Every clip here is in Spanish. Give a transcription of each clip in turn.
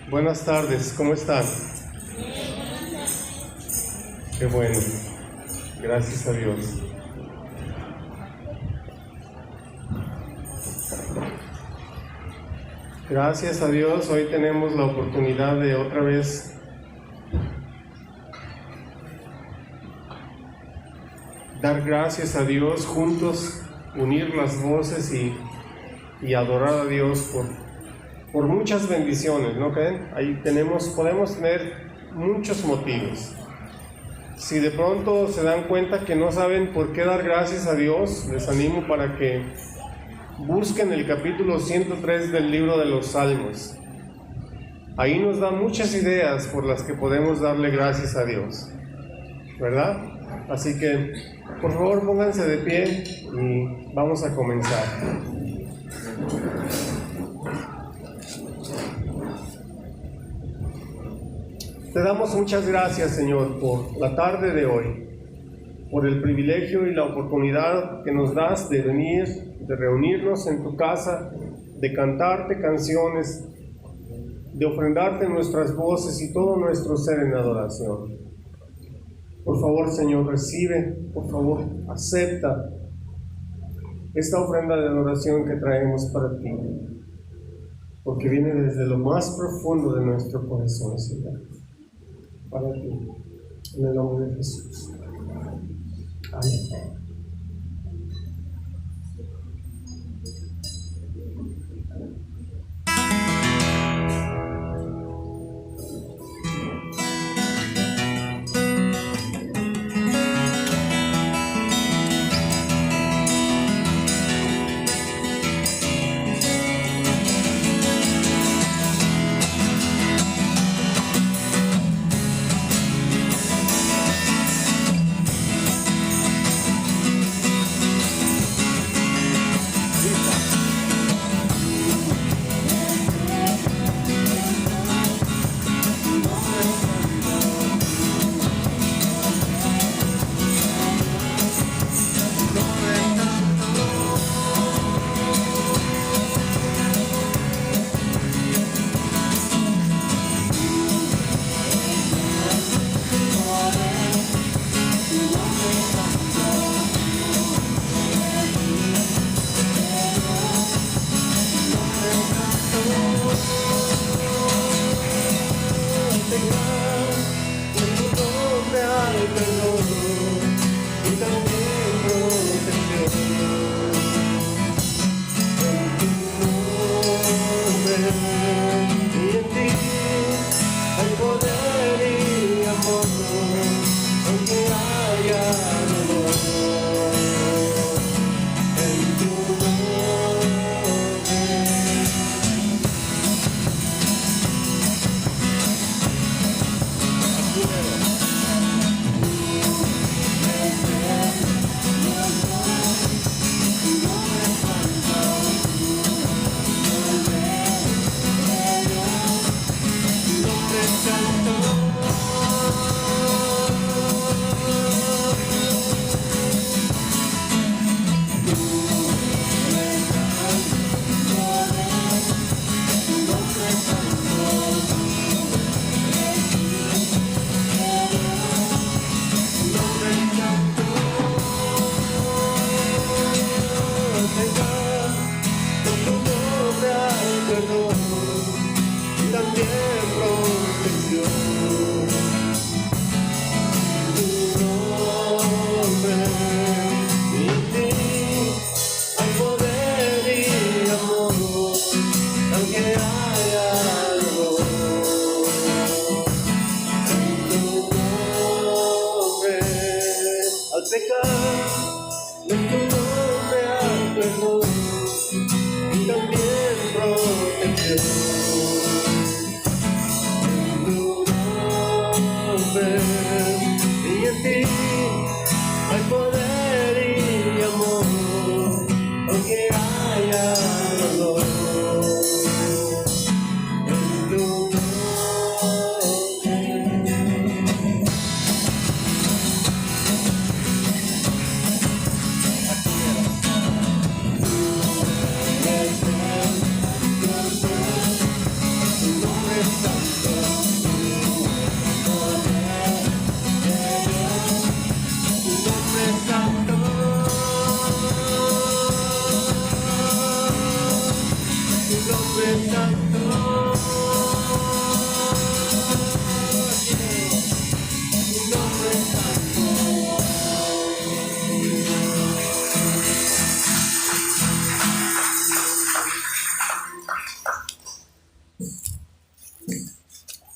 Buenas tardes, ¿cómo están? Qué bueno, gracias a Dios. Gracias a Dios, hoy tenemos la oportunidad de otra vez dar gracias a Dios juntos, unir las voces y adorar a Dios por muchas bendiciones, ¿no creen? Ahí podemos tener muchos motivos. Si de pronto se dan cuenta que no saben por qué dar gracias a Dios, les animo para que busquen el capítulo 103 del libro de los Salmos. Ahí nos da muchas ideas por las que podemos darle gracias a Dios, ¿verdad? Así que, por favor, pónganse de pie y vamos a comenzar. Te damos muchas gracias, Señor, por la tarde de hoy, por el privilegio y la oportunidad que nos das de venir, de reunirnos en tu casa, de cantarte canciones, de ofrendarte nuestras voces y todo nuestro ser en adoración. Por favor, Señor, recibe, por favor, acepta esta ofrenda de adoración que traemos para ti, porque viene desde lo más profundo de nuestro corazón, Señor, para ti, en el nombre de Jesús. Amén.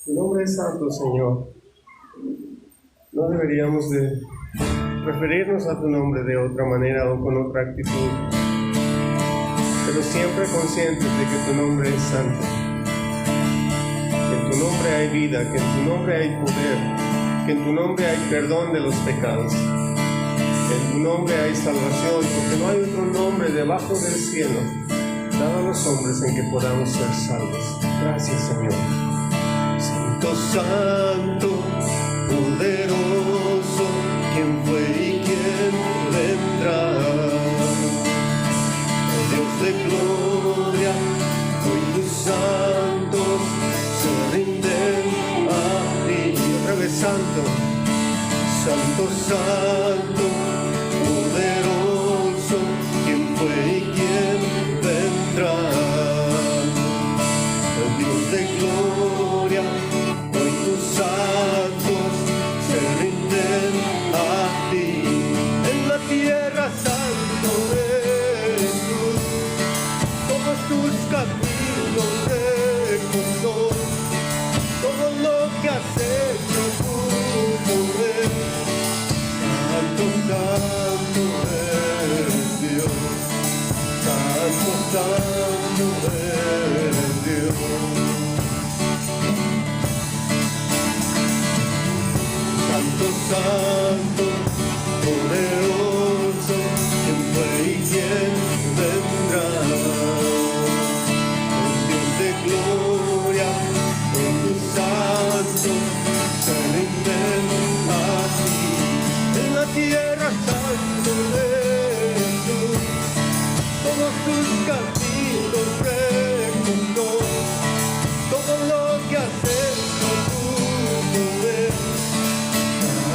Tu nombre es santo, Señor. No deberíamos de referirnos a tu nombre de otra manera o con otra actitud, pero siempre conscientes de que tu nombre es santo, que en tu nombre hay vida, que en tu nombre hay poder, que en tu nombre hay perdón de los pecados, que en tu nombre hay salvación, porque no hay otro nombre debajo del cielo dado a los hombres en que podamos ser salvos. Gracias, Señor. Santo, santo, poderoso, ¿quién fue y quién vendrá? Dios de gloria, hoy tus santos se rinden a ti. Y otra vez santo, santo, santo, poderoso, ¿quién fue y quién vendrá? Dios de gloria, hoy tus santos se rinden a ti. En la tierra santo eres tú, todos tus caminos rectos son, todo lo que has hecho tu poder. Santo, santo eres Dios, santo, santo eres Dios. Santo, santo, poderoso, ¿quién fue y quién vendrá? Dios de gloria, con tus santos se rinden a ti. En la tierra santo eres tú, todos tus caminos rectos son, todo lo que has hecho tu poder.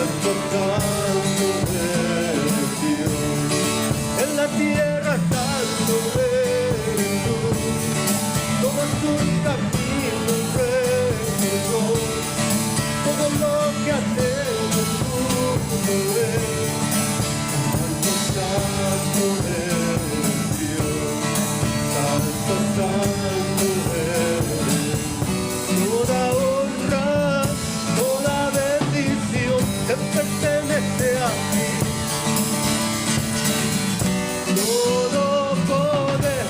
Santo, santo eres Dios, en la tierra santo eres tú, todos tus caminos rectos son, todo lo que has hecho tu poder. Santo, santo eres Dios, santo, santo eres. Toda honra, toda bendición te pertenece a ti. Todo poder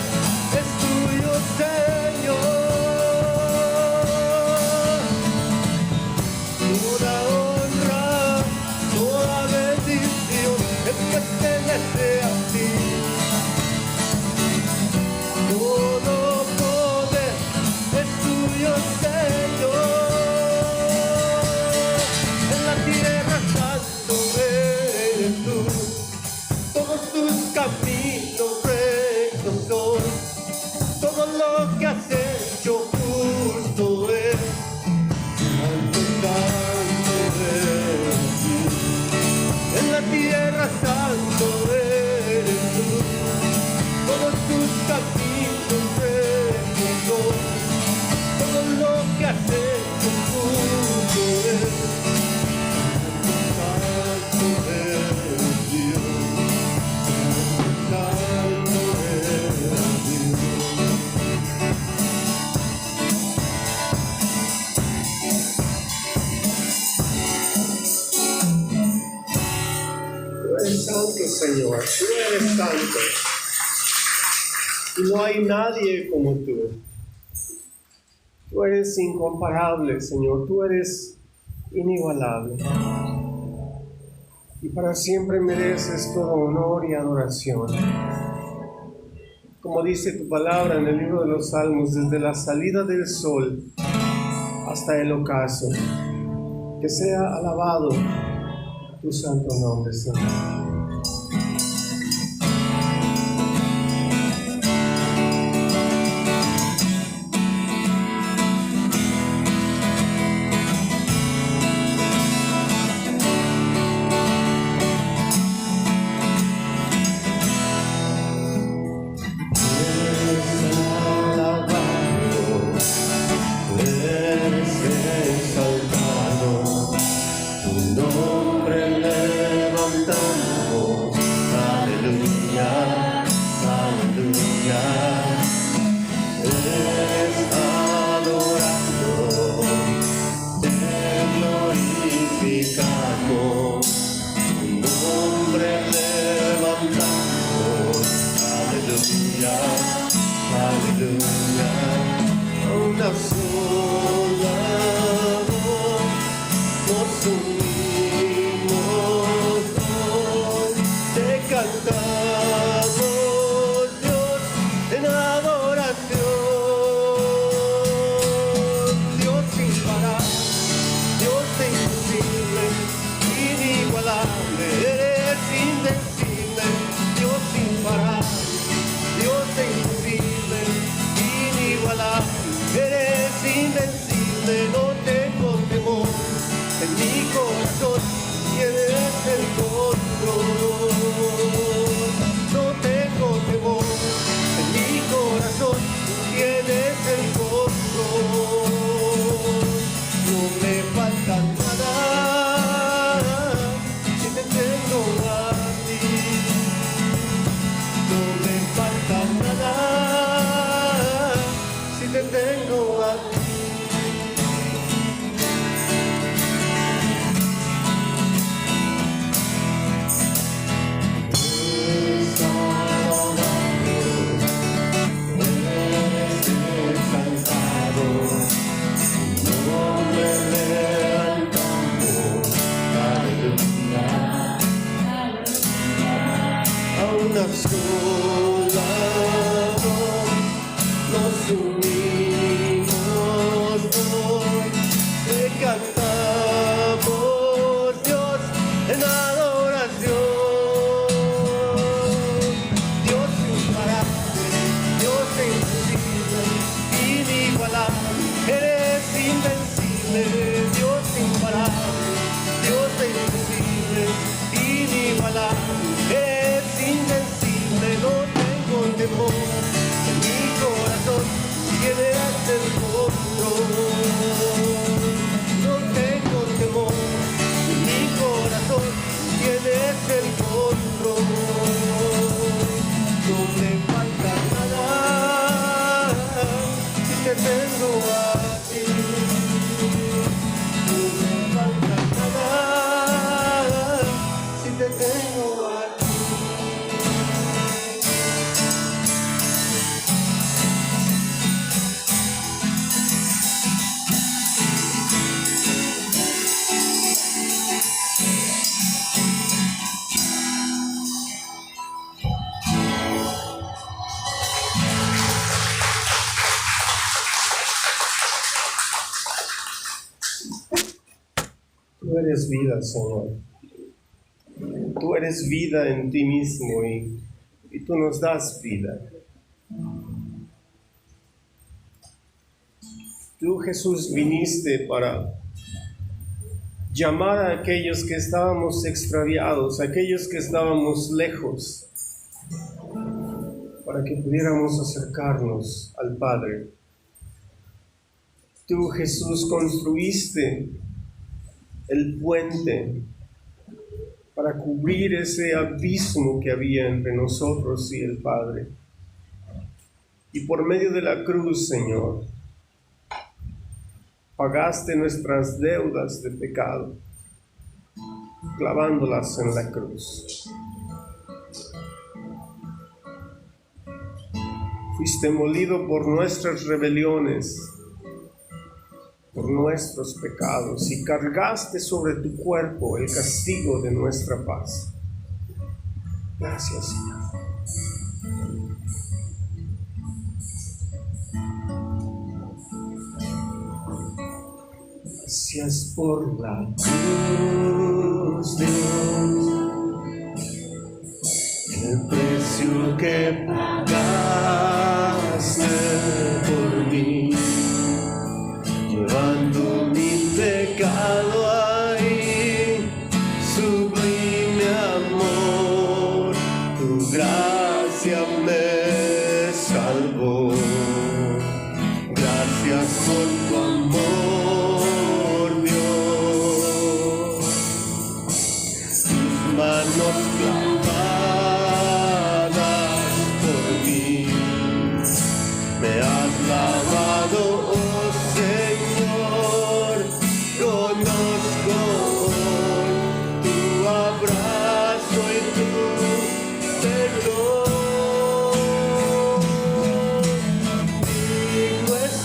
es tuyo, Señor. Toda honra, toda bendición te pertenece a ti. Todo poder es tuyo, Señor. En la tierra santo eres tú, todos tus caminos rectos son, todo lo que has hecho justo es. Santo, santo eres tú, en la tierra santo eres tú, todos tus caminos rectos son, todo lo que has hecho justo es. Santo eres Dios, santo eres Dios. Tú eres santo, Señor, tú eres santo. Y no hay nadie como tú. Tú eres incomparable, Señor, tú eres inigualable. Y para siempre mereces todo honor y adoración. Como dice tu palabra en el libro de los Salmos, desde la salida del sol hasta el ocaso, que sea alabado tu santo nombre, Señor. una sola voz nos unimos hoy, te cantamos Dios en adoración, Dios sin parar, Dios imposible, inigualable, eres invencible, Dios sin parar, Dios imposible, inigualable, eres invencible, no tengo temor, en mi corazón tienes el control, no tengo temor, en mi corazón tienes el control, no me falta nada si te tengo a ti, no me falta nada si te tengo a ti. Una sola voz nos unimos hoy, te cantamos Dios en adoración, Dios imparable, Dios imposible, inigualable, eres invencible, Dios imparable, Dios imposible, inigualable, eres invencible, no tengo temor, en mi corazón tienes el control, no tengo temor, en mi corazón tienes el control, no me falta nada si te tengo a ti, no me falta nada si te tengo a ti. Tú eres vida, Señor. Tú eres vida en ti mismo y tú nos das vida. Tú, Jesús, viniste para llamar a aquellos que estábamos extraviados, a aquellos que estábamos lejos, para que pudiéramos acercarnos al Padre. Tú, Jesús, construiste el puente para cubrir ese abismo que había entre nosotros y el Padre. Y por medio de la cruz, Señor, pagaste nuestras deudas de pecado, clavándolas en la cruz. Fuiste molido por nuestras rebeliones, por nuestros pecados, y cargaste sobre tu cuerpo el castigo de nuestra paz. Gracias, Señor. Gracias por la cruz, Dios, el precio que pagaste por mí, llevando mi pecado ahí, sublime amor, tu gracia me salvó. Gracias por tu amor, Dios, tus manos clavadas por mí, me has lavado, oh Señor, conozco hoy tu abrazo y tu perdón. Digno es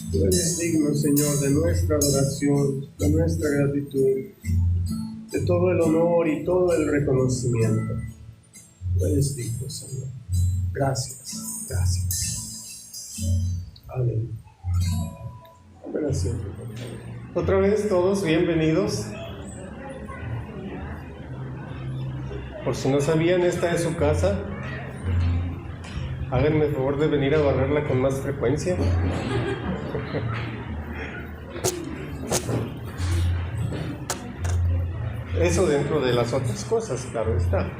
Tú eres digno, Señor, de nuestra adoración, de nuestra gratitud, de todo el honor y todo el reconocimiento. Tú eres digno, Señor. Gracias, gracias. Amén. Gracias. Otra vez todos bienvenidos. Por si no sabían, esta es su casa. Háganme el favor de venir a barrerla con más frecuencia. Eso dentro de las otras cosas, claro está.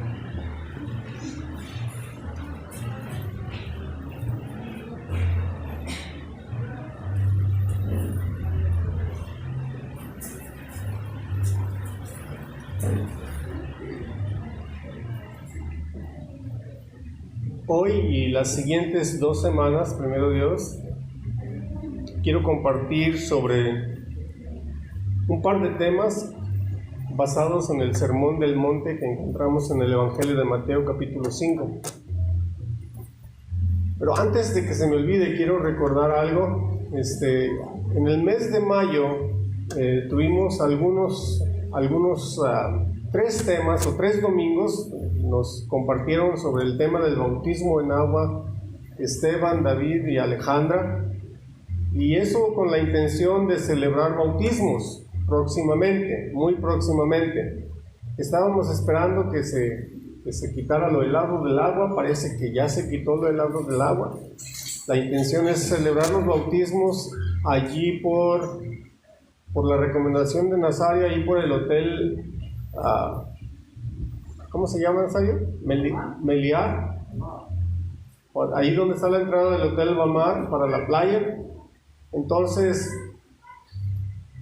Hoy y las siguientes 2 semanas, primero Dios, quiero compartir sobre un par de temas basados en el Sermón del Monte que encontramos en el Evangelio de Mateo capítulo 5. Pero antes de que se me olvide, quiero recordar algo. En el mes de mayo tuvimos algunos 3 temas o 3 domingos. Nos compartieron sobre el tema del bautismo en agua Esteban, David y Alejandra, y eso con la intención de celebrar bautismos próximamente, muy próximamente. Estábamos esperando que se quitara lo helado del agua. Parece que ya se quitó lo helado del agua. La intención es celebrar los bautismos allí por la recomendación de Nazario, ahí por el hotel ¿cómo se llama, Nazario? Meliá. Ahí donde está la entrada del Hotel Bamar para la playa. Entonces,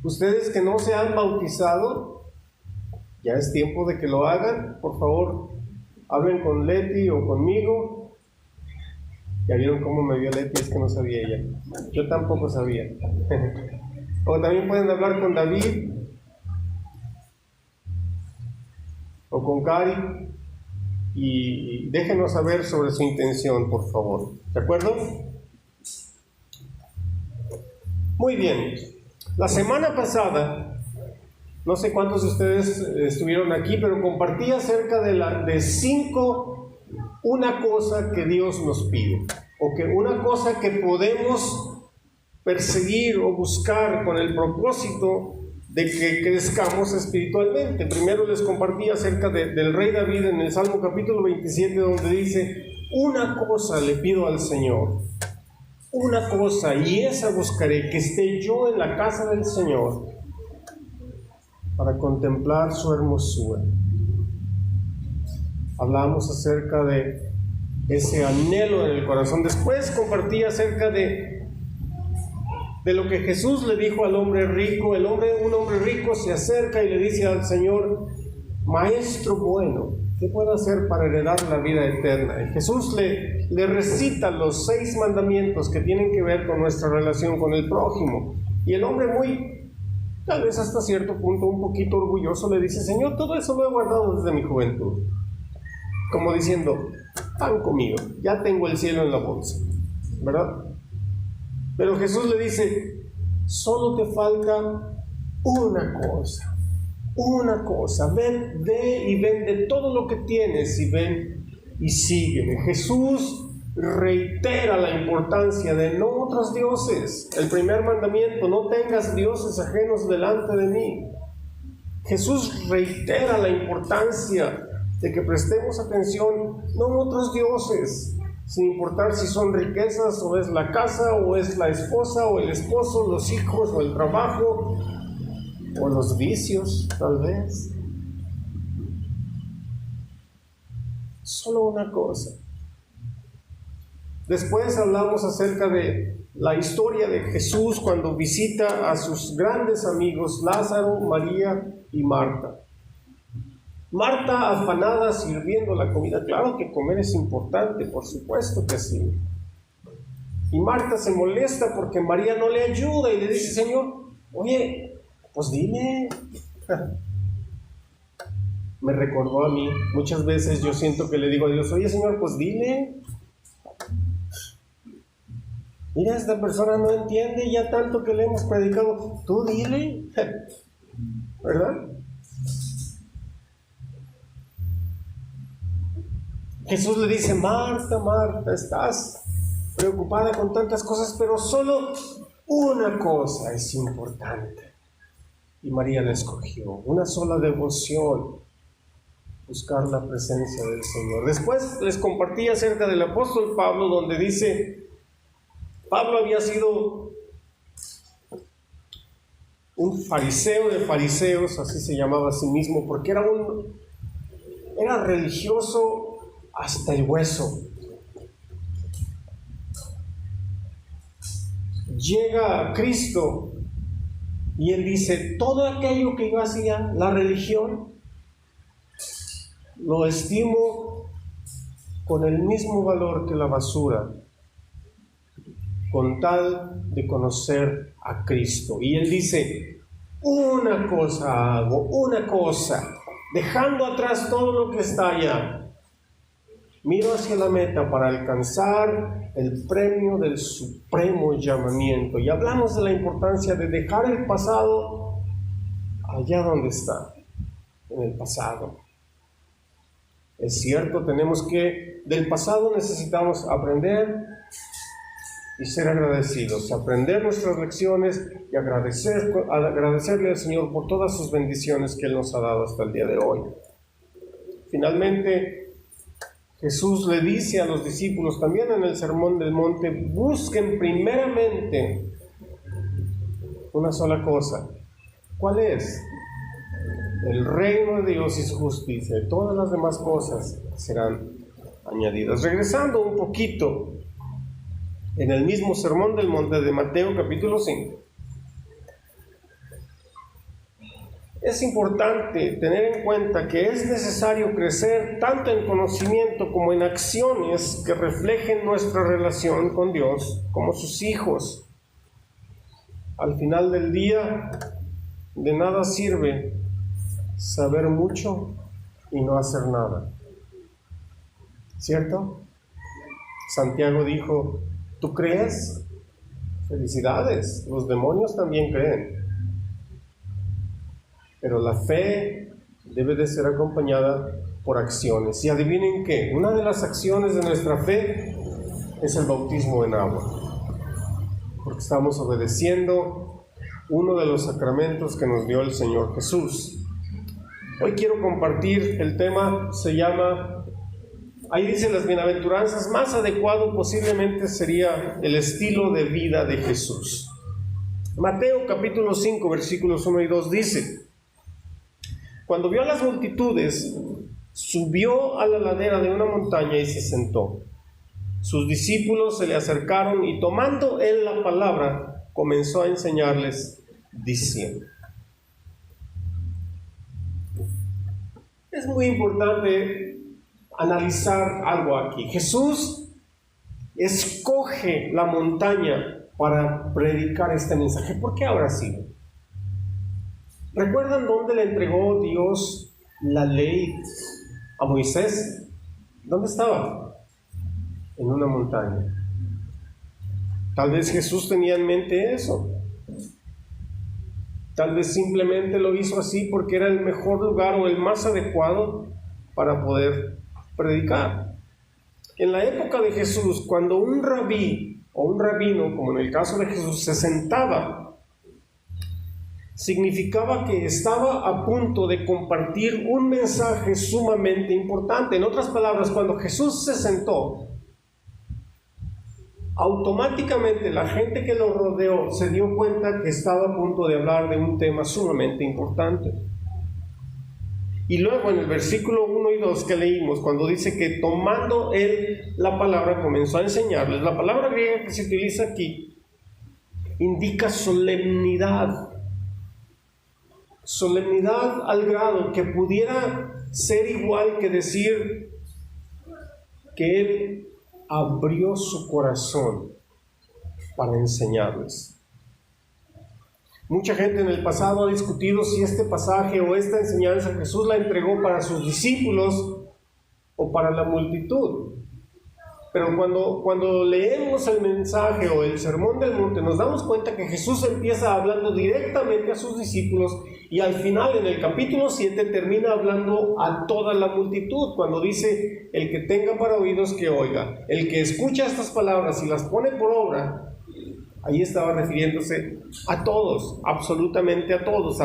ustedes que no se han bautizado, ya es tiempo de que lo hagan. Por favor, hablen con Leti o conmigo. Ya vieron cómo me vio Leti, es que no sabía ella. Yo tampoco sabía. O también pueden hablar con David o con Cari y déjenos saber sobre su intención, por favor. ¿De acuerdo? Muy bien. La semana pasada, no sé cuántos de ustedes estuvieron aquí, pero compartí acerca de 5, una cosa que Dios nos pide, o que una cosa que podemos perseguir o buscar con el propósito de que crezcamos espiritualmente. Primero les compartí acerca del rey David en el Salmo capítulo 27, donde dice: una cosa le pido al Señor, una cosa, y esa buscaré, que esté yo en la casa del Señor para contemplar su hermosura. Hablamos acerca de ese anhelo en el corazón. Después compartí acerca de lo que Jesús le dijo al hombre rico. Un hombre rico se acerca y le dice al Señor: Maestro bueno, ¿qué puedo hacer para heredar la vida eterna? Y Jesús le recita los 6 mandamientos que tienen que ver con nuestra relación con el prójimo. Y el hombre, tal vez hasta cierto punto, un poquito orgulloso, le dice: Señor, todo eso lo he guardado desde mi juventud. Como diciendo: pan comido, ya tengo el cielo en la bolsa, ¿verdad? Pero Jesús le dice: solo te falta una cosa, ve y vende todo lo que tienes y ven y sígueme. Jesús reitera la importancia de no otros dioses. El primer mandamiento: no tengas dioses ajenos delante de mí. Jesús reitera la importancia de que prestemos atención no a otros dioses, sin importar si son riquezas, o es la casa, o es la esposa, o el esposo, los hijos, o el trabajo, o los vicios, tal vez. Solo una cosa. Después hablamos acerca de la historia de Jesús cuando visita a sus grandes amigos Lázaro, María y Marta. Marta afanada sirviendo la comida. Claro que comer es importante, por supuesto que sí. Y Marta se molesta porque María no le ayuda y le dice: Señor, oye, pues dime. Me recordó a mí. Muchas veces yo siento que le digo a Dios: oye, Señor, pues dile. Mira, esta persona no entiende ya tanto que le hemos predicado. Tú dile. ¿Verdad? Jesús le dice: Marta, Marta, estás preocupada con tantas cosas, pero solo una cosa es importante. Y María la escogió, una sola devoción: buscar la presencia del Señor. Después les compartí acerca del apóstol Pablo, donde dice: Pablo había sido un fariseo de fariseos, así se llamaba a sí mismo, porque era religioso hasta el hueso. Llega a Cristo y él dice: todo aquello que yo hacía, la religión, lo estimo con el mismo valor que la basura, con tal de conocer a Cristo. Y él dice: una cosa hago, una cosa, dejando atrás todo lo que está allá, miro hacia la meta para alcanzar el premio del supremo llamamiento. Y hablamos de la importancia de dejar el pasado allá donde está, en el pasado. Es cierto, del pasado necesitamos aprender y ser agradecidos, aprender nuestras lecciones y agradecerle al Señor por todas sus bendiciones que Él nos ha dado hasta el día de hoy. Finalmente, Jesús le dice a los discípulos también en el Sermón del Monte: busquen primeramente una sola cosa. ¿Cuál es? El reino de Dios y su justicia, y todas las demás cosas serán añadidas. Regresando un poquito en el mismo Sermón del Monte de Mateo capítulo 5. Es importante tener en cuenta que es necesario crecer tanto en conocimiento como en acciones que reflejen nuestra relación con Dios como sus hijos. Al final del día, de nada sirve saber mucho y no hacer nada. ¿Cierto? Santiago dijo: ¿tú crees? Felicidades, los demonios también creen. Pero la fe debe de ser acompañada por acciones. Y adivinen qué, una de las acciones de nuestra fe es el bautismo en agua. Porque estamos obedeciendo uno de los sacramentos que nos dio el Señor Jesús. Hoy quiero compartir el tema, se llama, ahí dice las bienaventuranzas, más adecuado posiblemente sería el estilo de vida de Jesús. Mateo capítulo 5 versículos 1 y 2 dice: cuando vio a las multitudes, subió a la ladera de una montaña y se sentó. Sus discípulos se le acercaron y tomando él la palabra, comenzó a enseñarles diciendo. Es muy importante analizar algo aquí. Jesús escoge la montaña para predicar este mensaje. ¿Por qué habrá sido? ¿Recuerdan dónde le entregó Dios la ley a Moisés? ¿Dónde estaba? En una montaña. Tal vez Jesús tenía en mente eso. Tal vez simplemente lo hizo así porque era el mejor lugar o el más adecuado para poder predicar. En la época de Jesús, cuando un rabí o un rabino, como en el caso de Jesús, se sentaba, significaba que estaba a punto de compartir un mensaje sumamente importante. En otras palabras, cuando Jesús se sentó, automáticamente la gente que lo rodeó se dio cuenta que estaba a punto de hablar de un tema sumamente importante. Y luego en el versículo 1 y 2 que leímos, cuando dice que tomando él la palabra comenzó a enseñarles, la palabra griega que se utiliza aquí indica solemnidad. Solemnidad al grado que pudiera ser igual que decir que él abrió su corazón para enseñarles. Mucha gente en el pasado ha discutido si este pasaje o esta enseñanza Jesús la entregó para sus discípulos o para la multitud. Pero cuando leemos el mensaje o el sermón del monte, nos damos cuenta que Jesús empieza hablando directamente a sus discípulos y al final, en el capítulo 7, termina hablando a toda la multitud, cuando dice: el que tenga para oídos que oiga. El que escucha estas palabras y las pone por obra. Ahí estaba refiriéndose a todos, absolutamente a todos,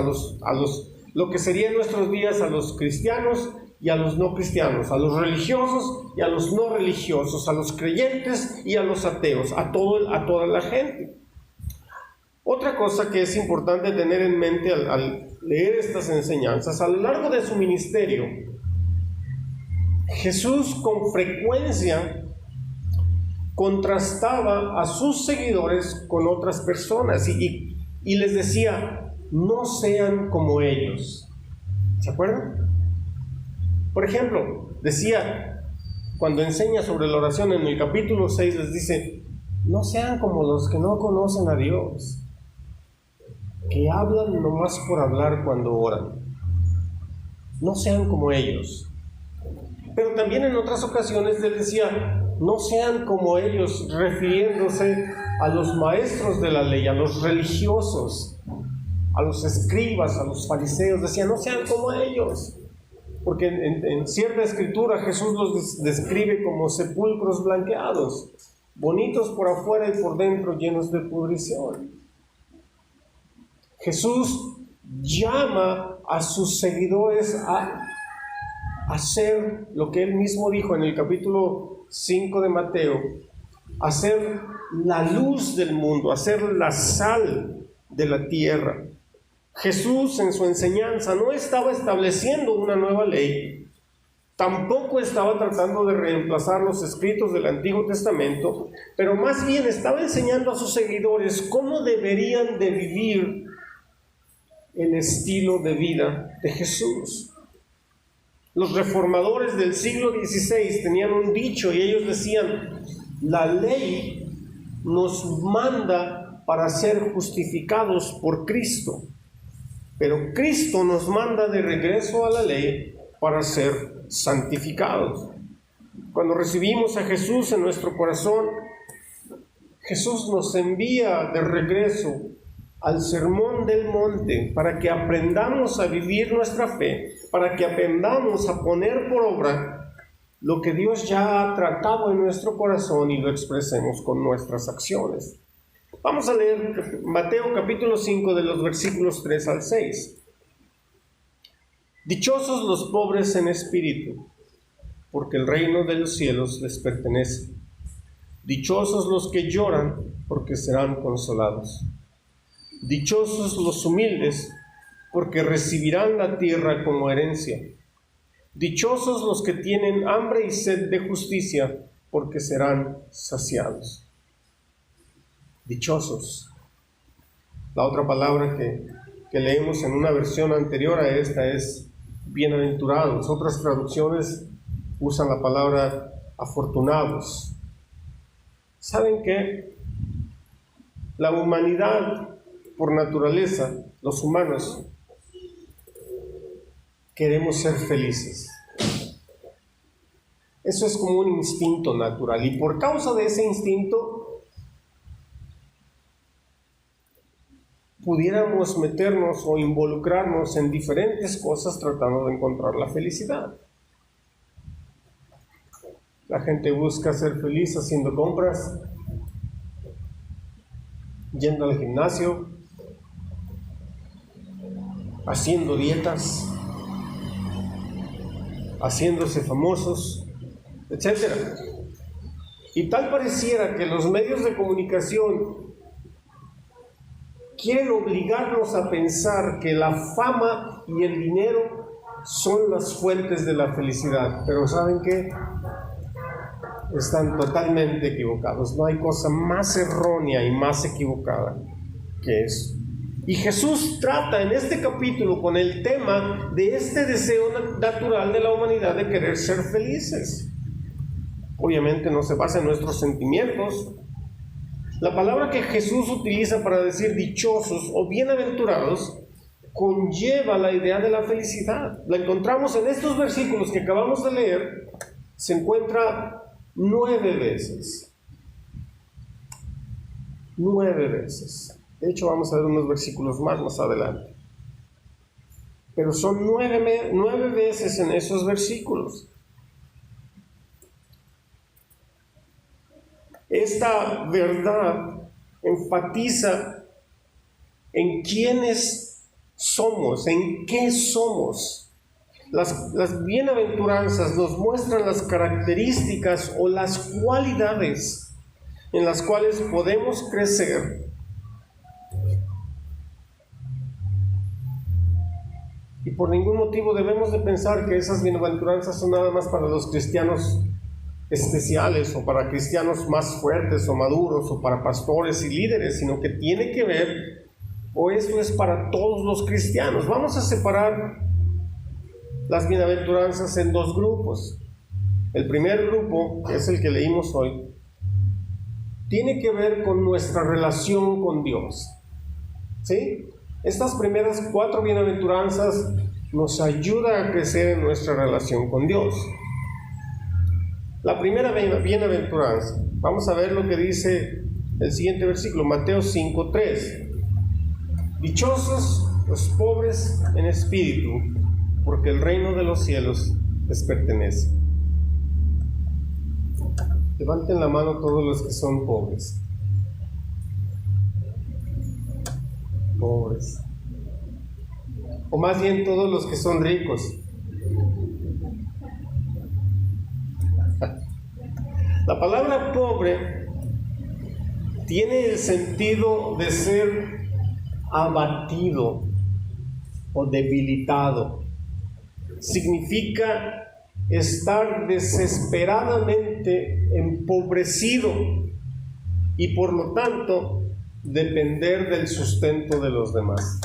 lo que sería en nuestros días a los cristianos y a los no cristianos, a los religiosos y a los no religiosos, a los creyentes y a los ateos, a toda la gente. Otra cosa que es importante tener en mente al leer estas enseñanzas, a lo largo de su ministerio, Jesús con frecuencia contrastaba a sus seguidores con otras personas y les decía: no sean como ellos. ¿Se acuerdan? Por ejemplo, decía, cuando enseña sobre la oración en el capítulo 6, les dice: no sean como los que no conocen a Dios, que hablan nomás por hablar cuando oran. No sean como ellos. Pero también en otras ocasiones les decía: no sean como ellos, refiriéndose a los maestros de la ley, a los religiosos, a los escribas, a los fariseos. Decía: no sean como ellos. Porque en cierta escritura Jesús los describe como sepulcros blanqueados, bonitos por afuera y por dentro llenos de pudrición. Jesús llama a sus seguidores a hacer lo que él mismo dijo en el capítulo 5 de Mateo: hacer la luz del mundo, hacer la sal de la tierra. Jesús en su enseñanza no estaba estableciendo una nueva ley, tampoco estaba tratando de reemplazar los escritos del Antiguo Testamento, pero más bien estaba enseñando a sus seguidores cómo deberían de vivir el estilo de vida de Jesús. Los reformadores del siglo XVI tenían un dicho y ellos decían: la ley nos manda para ser justificados por Cristo, pero Cristo nos manda de regreso a la ley para ser santificados. Cuando recibimos a Jesús en nuestro corazón, Jesús nos envía de regreso al sermón del monte para que aprendamos a vivir nuestra fe, para que aprendamos a poner por obra lo que Dios ya ha tratado en nuestro corazón y lo expresemos con nuestras acciones. Vamos a leer Mateo capítulo 5 de los versículos 3 al 6. Dichosos los pobres en espíritu, porque el reino de los cielos les pertenece. Dichosos los que lloran, porque serán consolados. Dichosos los humildes, porque recibirán la tierra como herencia. Dichosos los que tienen hambre y sed de justicia, porque serán saciados. Dichosos. La otra palabra que leemos en una versión anterior a esta es bienaventurados. Otras traducciones usan la palabra afortunados. ¿Saben qué? La humanidad, por naturaleza, los humanos, queremos ser felices. Eso es como un instinto natural, y por causa de ese instinto pudiéramos meternos o involucrarnos en diferentes cosas tratando de encontrar la felicidad. La gente busca ser feliz haciendo compras, yendo al gimnasio, haciendo dietas, haciéndose famosos, etc. Y tal pareciera que los medios de comunicación quieren obligarnos a pensar que la fama y el dinero son las fuentes de la felicidad. Pero ¿saben qué? Están totalmente equivocados. No hay cosa más errónea y más equivocada que eso. Y Jesús trata en este capítulo con el tema de este deseo natural de la humanidad de querer ser felices. Obviamente no se basa en nuestros sentimientos. La palabra que Jesús utiliza para decir dichosos o bienaventurados conlleva la idea de la felicidad. La encontramos en estos versículos que acabamos de leer. Se encuentra 9 veces. 9 veces. De hecho, vamos a ver unos versículos más adelante. Pero son 9 veces en esos versículos. Esta verdad enfatiza en quiénes somos, en qué somos. Las bienaventuranzas nos muestran las características o las cualidades en las cuales podemos crecer y por ningún motivo debemos de pensar que esas bienaventuranzas son nada más para los cristianos especiales o para cristianos más fuertes o maduros o para pastores y líderes, sino que tiene que ver, o esto es para todos los cristianos. Vamos a separar las bienaventuranzas en 2 grupos. El primer grupo, que es el que leímos hoy, tiene que ver con nuestra relación con Dios. ¿Sí? Estas primeras 4 bienaventuranzas nos ayudan a crecer en nuestra relación con Dios. La primera bienaventuranza, vamos a ver lo que dice el siguiente versículo, Mateo 5:3. Dichosos los pobres en espíritu, porque el reino de los cielos les pertenece. Levanten la mano todos los que son pobres. Pobres. O más bien todos los que son ricos. La palabra pobre tiene el sentido de ser abatido o debilitado. Significa estar desesperadamente empobrecido y por lo tanto depender del sustento de los demás.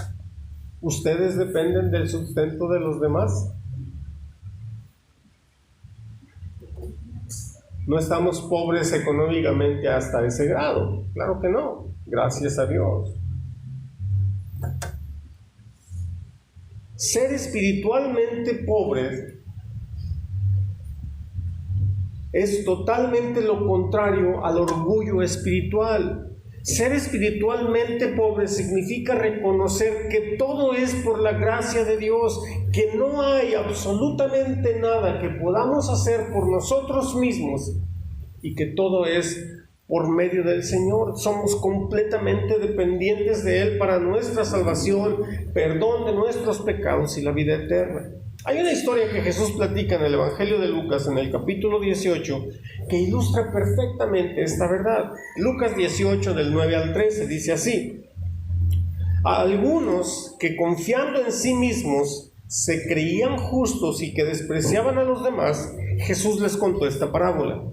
¿Ustedes dependen del sustento de los demás? No estamos pobres económicamente hasta ese grado. Claro que no. Gracias a Dios. Ser espiritualmente pobre es totalmente lo contrario al orgullo espiritual. Ser espiritualmente pobre significa reconocer que todo es por la gracia de Dios, que no hay absolutamente nada que podamos hacer por nosotros mismos y que todo es por medio del Señor. Somos completamente dependientes de Él para nuestra salvación, perdón de nuestros pecados y la vida eterna. Hay una historia que Jesús platica en el Evangelio de Lucas, en el capítulo 18, que ilustra perfectamente esta verdad. Lucas 18, del 9 al 13, dice así: a algunos que confiando en sí mismos se creían justos y que despreciaban a los demás, Jesús les contó esta parábola.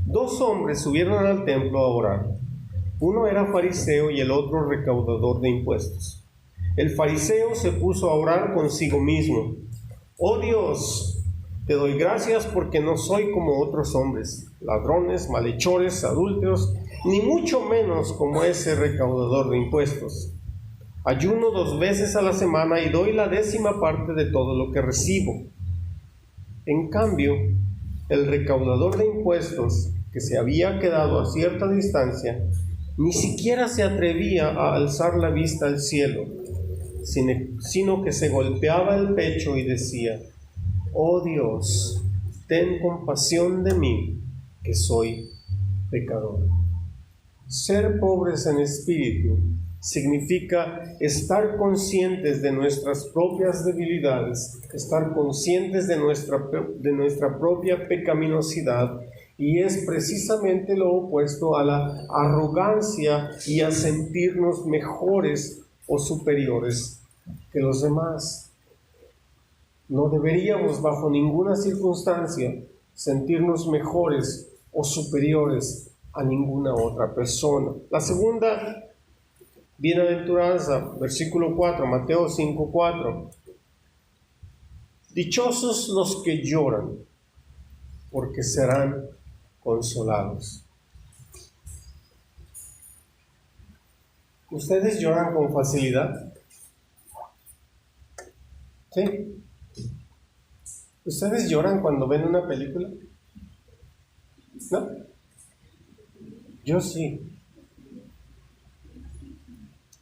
2 hombres subieron al templo a orar. Uno era fariseo y el otro recaudador de impuestos. El fariseo se puso a orar consigo mismo: oh Dios, te doy gracias porque no soy como otros hombres, ladrones, malhechores, adúlteros, ni mucho menos como ese recaudador de impuestos. Ayuno 2 veces a la semana y doy la 10ª parte de todo lo que recibo. En cambio, el recaudador de impuestos, que se había quedado a cierta distancia, ni siquiera se atrevía a alzar la vista al cielo, sino que se golpeaba el pecho y decía: oh Dios, ten compasión de mí, que soy pecador. Ser pobres en espíritu significa estar conscientes de nuestras propias debilidades, estar conscientes de nuestra propia pecaminosidad, y es precisamente lo opuesto a la arrogancia y a sentirnos mejores o superiores que los demás. No deberíamos bajo ninguna circunstancia sentirnos mejores o superiores a ninguna otra persona. La segunda bienaventuranza, versículo 4, Mateo 5:4. Dichosos los que lloran, porque serán consolados. ¿Ustedes lloran con facilidad? ¿Sí? ¿Ustedes lloran cuando ven una película? ¿No? Yo sí.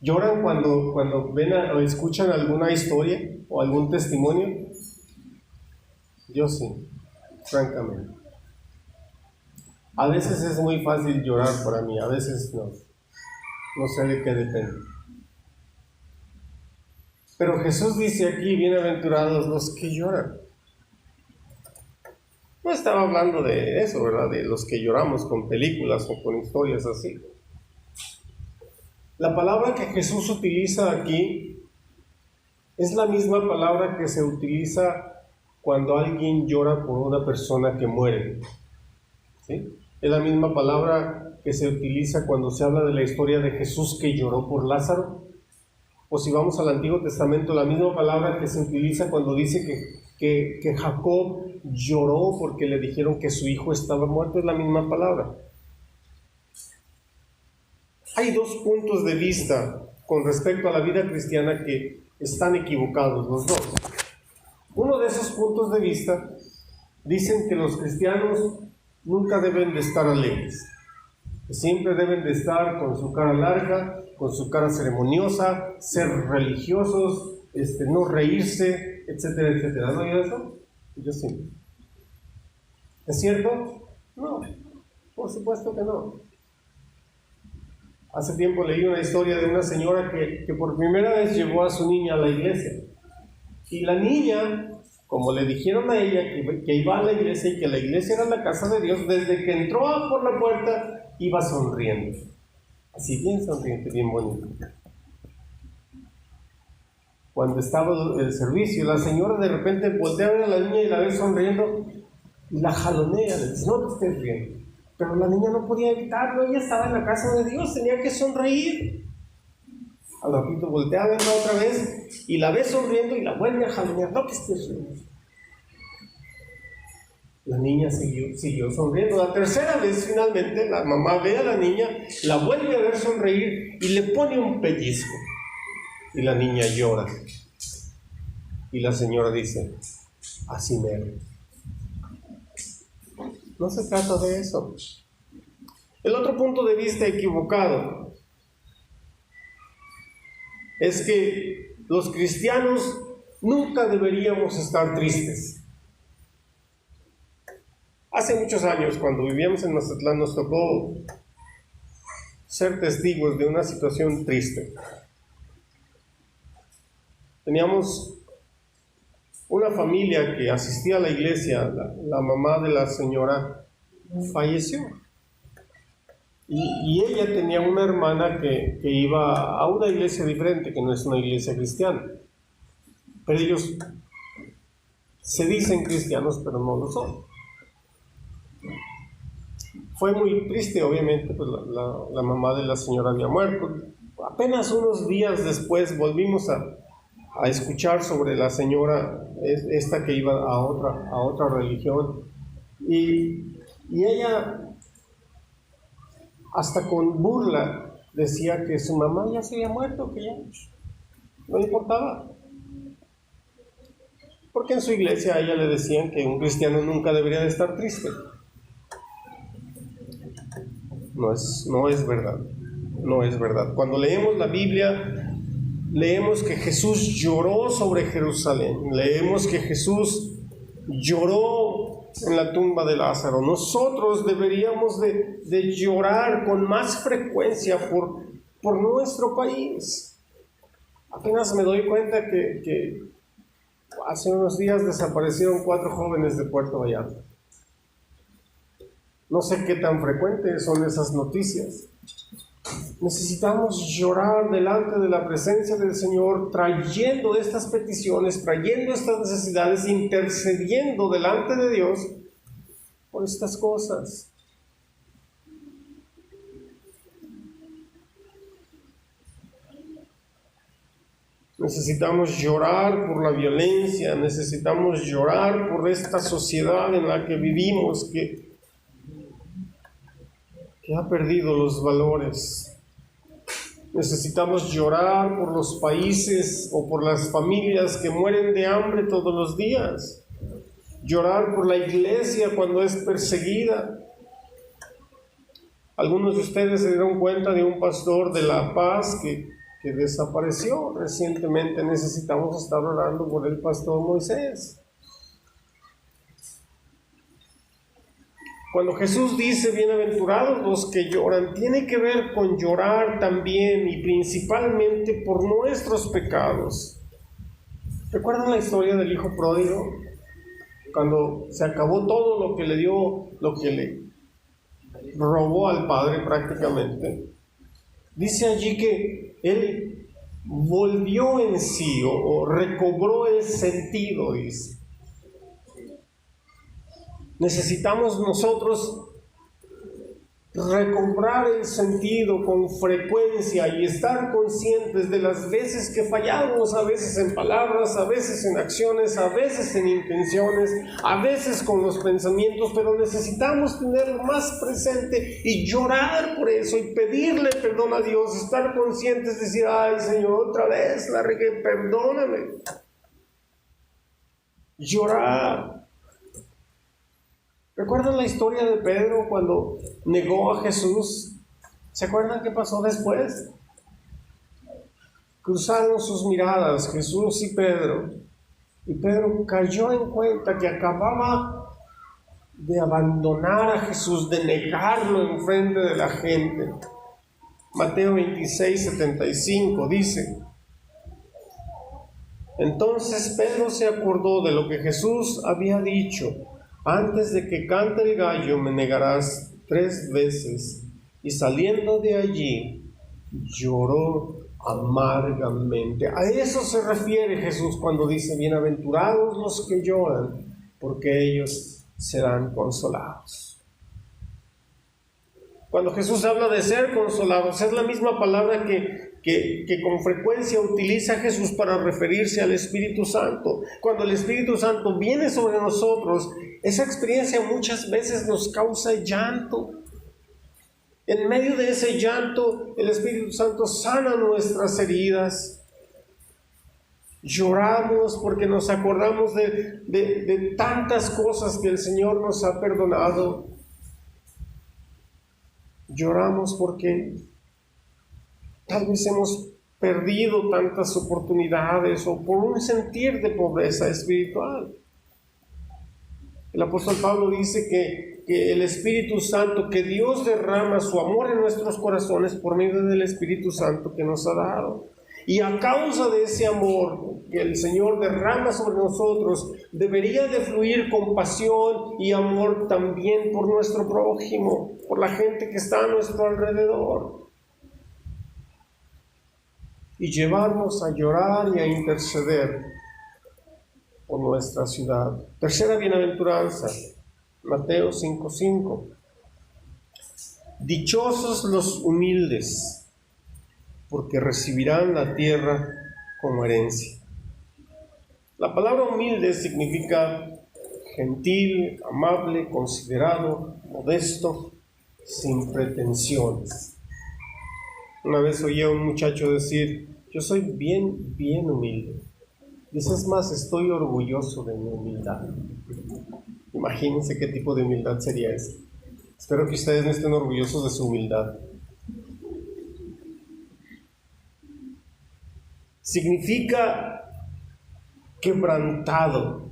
¿Lloran cuando ven o escuchan alguna historia o algún testimonio? Yo sí, francamente. A veces es muy fácil llorar para mí, a veces no. No sé de qué depende. Pero Jesús dice aquí: bienaventurados los que lloran. No estaba hablando de eso, ¿verdad? De los que lloramos con películas o con historias así. La palabra que Jesús utiliza aquí es la misma palabra que se utiliza cuando alguien llora por una persona que muere. ¿Sí? Es la misma palabra que se utiliza cuando se habla de la historia de Jesús que lloró por Lázaro. O si vamos al Antiguo Testamento, la misma palabra que se utiliza cuando dice que Jacob lloró porque le dijeron que su hijo estaba muerto, es la misma palabra. Hay 2 puntos de vista con respecto a la vida cristiana que están equivocados los dos. Uno de esos puntos de vista dicen que los cristianos nunca deben de estar alegres, que siempre deben de estar con su cara larga, con su cara ceremoniosa, ser religiosos, no reírse, etcétera, etcétera. ¿No oído eso? Yo sí. ¿Es cierto? No, por supuesto que no. Hace tiempo leí una historia de una señora que por primera vez llevó a su niña a la iglesia. Y la niña, como le dijeron a ella que iba a la iglesia y que la iglesia era la casa de Dios, desde que entró por la puerta iba sonriendo. Así bien sonriente, bien bonito. Cuando estaba el servicio, la señora de repente voltea a ver a la niña y la ve sonriendo y la jalonea, le dice: no te estés riendo. Pero la niña no podía evitarlo, ella estaba en la casa de Dios, tenía que sonreír. Al ratito voltea a verla otra vez y la ve sonriendo y la vuelve a jalonear. No, que estés riendo. La niña siguió sonriendo. La tercera vez, finalmente, la mamá ve a la niña, la vuelve a ver sonreír y le pone un pellizco. Y la niña llora. Y la señora dice: así mero. No se trata de eso. El otro punto de vista equivocado es que los cristianos nunca deberíamos estar tristes. Hace muchos años, cuando vivíamos en Mazatlán, nos tocó ser testigos de una situación triste. Teníamos una familia que asistía a la iglesia, la mamá de la señora falleció. Y ella tenía una hermana que iba a una iglesia diferente, que no es una iglesia cristiana. Pero ellos se dicen cristianos, pero no lo son. Fue muy triste, obviamente, pues la mamá de la señora había muerto. Apenas unos días después volvimos a escuchar sobre la señora esta que iba a otra religión. Y ella, hasta con burla, decía que su mamá ya se había muerto, que ya no importaba. Porque en su iglesia a ella le decían que un cristiano nunca debería de estar triste. No es verdad. No es verdad. Cuando leemos la Biblia, leemos que Jesús lloró sobre Jerusalén. Leemos que Jesús lloró en la tumba de Lázaro. Nosotros deberíamos de llorar con más frecuencia por nuestro país. Apenas me doy cuenta que hace unos días desaparecieron 4 jóvenes de Puerto Vallarta. No sé qué tan frecuentes son esas noticias. Necesitamos llorar delante de la presencia del Señor, trayendo estas peticiones, trayendo estas necesidades, intercediendo delante de Dios por estas cosas. Necesitamos llorar por la violencia, necesitamos llorar por esta sociedad en la que vivimos, que ha perdido los valores. Necesitamos llorar por los países o por las familias que mueren de hambre todos los días. Llorar por la iglesia cuando es perseguida. Algunos de ustedes se dieron cuenta de un pastor de La Paz que desapareció recientemente. Necesitamos estar orando por el pastor Moisés. Cuando Jesús dice bienaventurados los que lloran, tiene que ver con llorar también y principalmente por nuestros pecados. ¿Recuerdan la historia del hijo pródigo? Cuando se acabó todo lo que le dio, lo que le robó al padre prácticamente. Dice allí que él volvió en sí o recobró el sentido, dice. Necesitamos nosotros recobrar el sentido con frecuencia y estar conscientes de las veces que fallamos, a veces en palabras, a veces en acciones, a veces en intenciones, a veces con los pensamientos, pero necesitamos tenerlo más presente y llorar por eso y pedirle perdón a Dios, estar conscientes, decir, ay Señor, otra vez la regué, perdóname. Llorar. ¿Recuerdan la historia de Pedro cuando negó a Jesús? ¿Se acuerdan qué pasó después? Cruzaron sus miradas Jesús y Pedro Pedro cayó en cuenta que acababa de abandonar a Jesús, de negarlo en frente de la gente. Mateo 26:75 dice: entonces Pedro se acordó de lo que Jesús había dicho: antes de que cante el gallo me negarás 3 veces. Y saliendo de allí lloró amargamente. A eso se refiere Jesús cuando dice: bienaventurados los que lloran, porque ellos serán consolados. Cuando Jesús habla de ser consolados, es la misma palabra que con frecuencia utiliza Jesús para referirse al Espíritu Santo. Cuando el Espíritu Santo viene sobre nosotros, esa experiencia muchas veces nos causa llanto. En medio de ese llanto, el Espíritu Santo sana nuestras heridas. Lloramos porque nos acordamos de tantas cosas que el Señor nos ha perdonado. Lloramos porque tal vez hemos perdido tantas oportunidades o por un sentir de pobreza espiritual. El apóstol Pablo dice que el Espíritu Santo, que Dios derrama su amor en nuestros corazones por medio del Espíritu Santo que nos ha dado. Y a causa de ese amor que el Señor derrama sobre nosotros, debería de fluir compasión y amor también por nuestro prójimo, por la gente que está a nuestro alrededor. Y llevarnos a llorar y a interceder por nuestra ciudad. Tercera bienaventuranza, Mateo 5:5. Dichosos los humildes, porque recibirán la tierra como herencia. La palabra humilde significa gentil, amable, considerado, modesto, sin pretensiones. Una vez oí a un muchacho decir: yo soy bien humilde. Dice: es más, estoy orgulloso de mi humildad. Imagínense qué tipo de humildad sería esa. Espero que ustedes no estén orgullosos de su humildad. Significa quebrantado.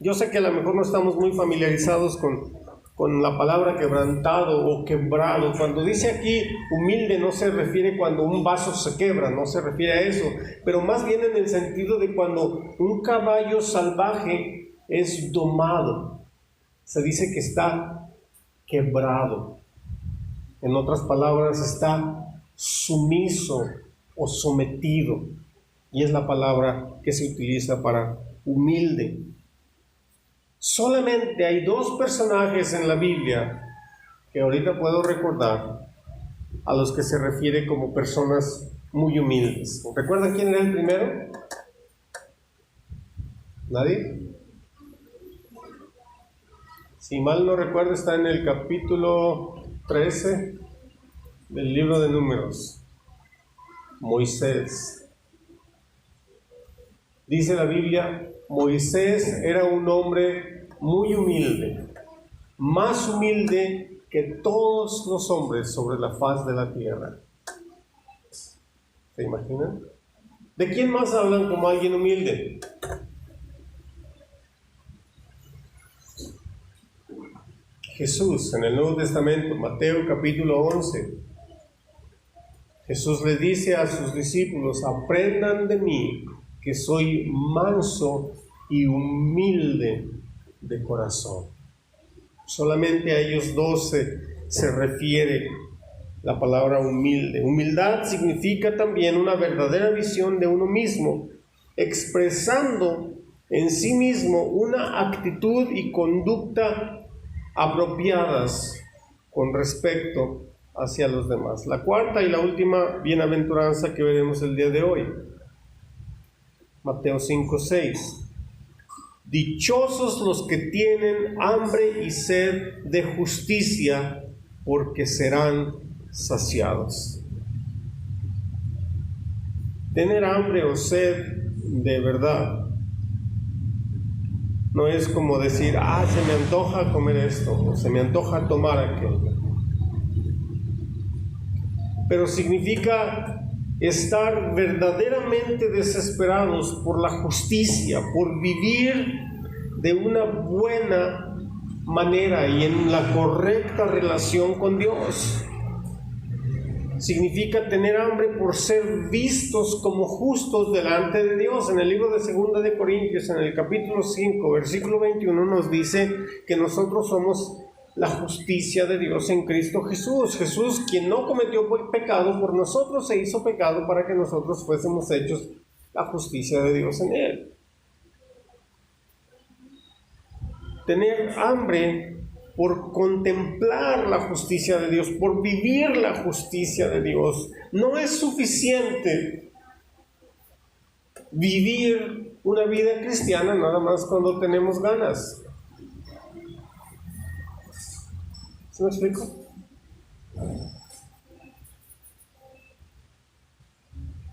Yo sé que a lo mejor no estamos muy familiarizados con la palabra quebrantado o quebrado. Cuando dice aquí humilde, no se refiere cuando un vaso se quebra, no se refiere a eso, pero más bien en el sentido de cuando un caballo salvaje es domado. Se dice que está quebrado. En otras palabras, está sumiso o sometido, y es la palabra que se utiliza para humilde. Solamente hay dos personajes en la Biblia que ahorita puedo recordar a los que se refiere como personas muy humildes. ¿Recuerdan quién era el primero? ¿Nadie? Si mal no recuerdo, está en el capítulo 13 del libro de Números. Moisés. Dice la Biblia: Moisés era un hombre muy humilde, más humilde que todos los hombres sobre la faz de la tierra. ¿Se imaginan? ¿De quién más hablan como alguien humilde? Jesús, en el Nuevo Testamento, Mateo capítulo 11. Jesús le dice a sus discípulos: aprendan de mí, que soy manso y humilde de corazón. Solamente a ellos dos se refiere la palabra humilde. Humildad significa también una verdadera visión de uno mismo, expresando en sí mismo una actitud y conducta apropiadas con respecto hacia los demás. La cuarta y la última bienaventuranza que veremos el día de hoy, Mateo 5:6. Dichosos los que tienen hambre y sed de justicia, porque serán saciados. Tener hambre o sed de verdad no es como decir: se me antoja comer esto, o se me antoja tomar aquello. Pero significa estar verdaderamente desesperados por la justicia, por vivir de una buena manera y en la correcta relación con Dios. Significa tener hambre por ser vistos como justos delante de Dios. En el libro de 2 de Corintios, en el capítulo 5, versículo 21, nos dice que nosotros somos la justicia de Dios en Cristo Jesús. Jesús, quien no cometió pecado, por nosotros se hizo pecado para que nosotros fuésemos hechos la justicia de Dios en Él. Tener hambre por contemplar la justicia de Dios, por vivir la justicia de Dios. No es suficiente vivir una vida cristiana nada más cuando tenemos ganas. ¿Se me explico?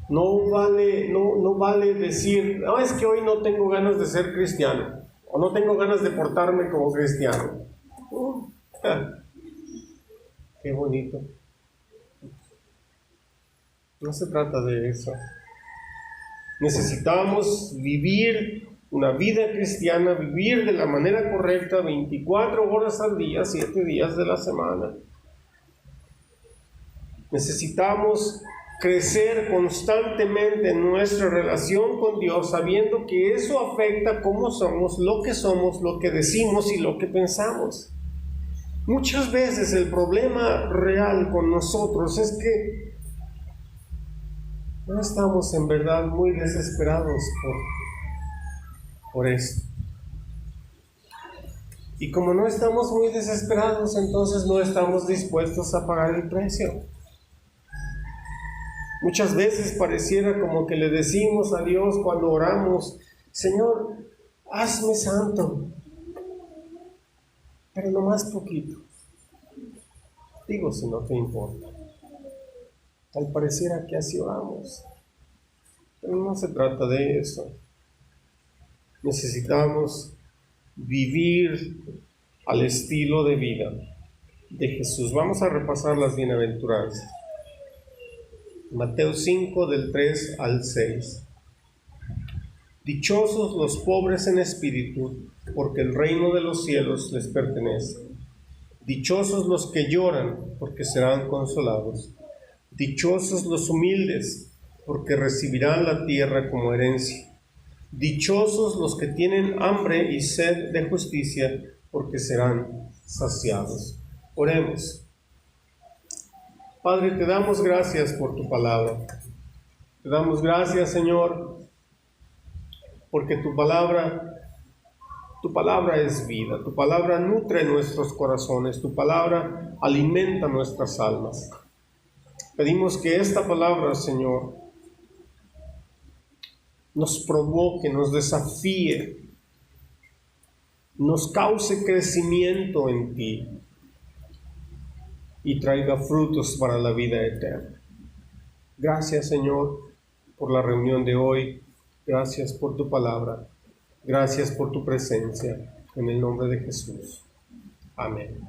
No vale decir: no, es que hoy no tengo ganas de ser cristiano, o no tengo ganas de portarme como cristiano. Qué bonito. No se trata de eso. Necesitamos vivir una vida cristiana, vivir de la manera correcta 24 horas al día, 7 días de la semana. Necesitamos crecer constantemente en nuestra relación con Dios, sabiendo que eso afecta cómo somos, lo que decimos y lo que pensamos. Muchas veces el problema real con nosotros es que no estamos en verdad muy desesperados por esto. Y como no estamos muy desesperados, entonces no estamos dispuestos a pagar el precio. Muchas veces pareciera como que le decimos a Dios cuando oramos: Señor, hazme santo, pero no más poquito. Digo, si no te importa. Tal pareciera que así oramos, pero no se trata de eso. Necesitamos vivir al estilo de vida de Jesús. Vamos a repasar las bienaventuranzas. Mateo 5, del 3 al 6. Dichosos los pobres en espíritu, porque el reino de los cielos les pertenece. Dichosos los que lloran, porque serán consolados. Dichosos los humildes, porque recibirán la tierra como herencia. Dichosos los que tienen hambre y sed de justicia, porque serán saciados. Oremos. Padre, te damos gracias por tu palabra. Te damos gracias, Señor, porque tu palabra es vida. Tu palabra nutre nuestros corazones. Tu palabra alimenta nuestras almas. Pedimos que esta palabra, Señor, nos provoque, nos desafíe, nos cause crecimiento en ti y traiga frutos para la vida eterna. Gracias, Señor, por la reunión de hoy. Gracias por tu palabra. Gracias por tu presencia. En el nombre de Jesús. Amén.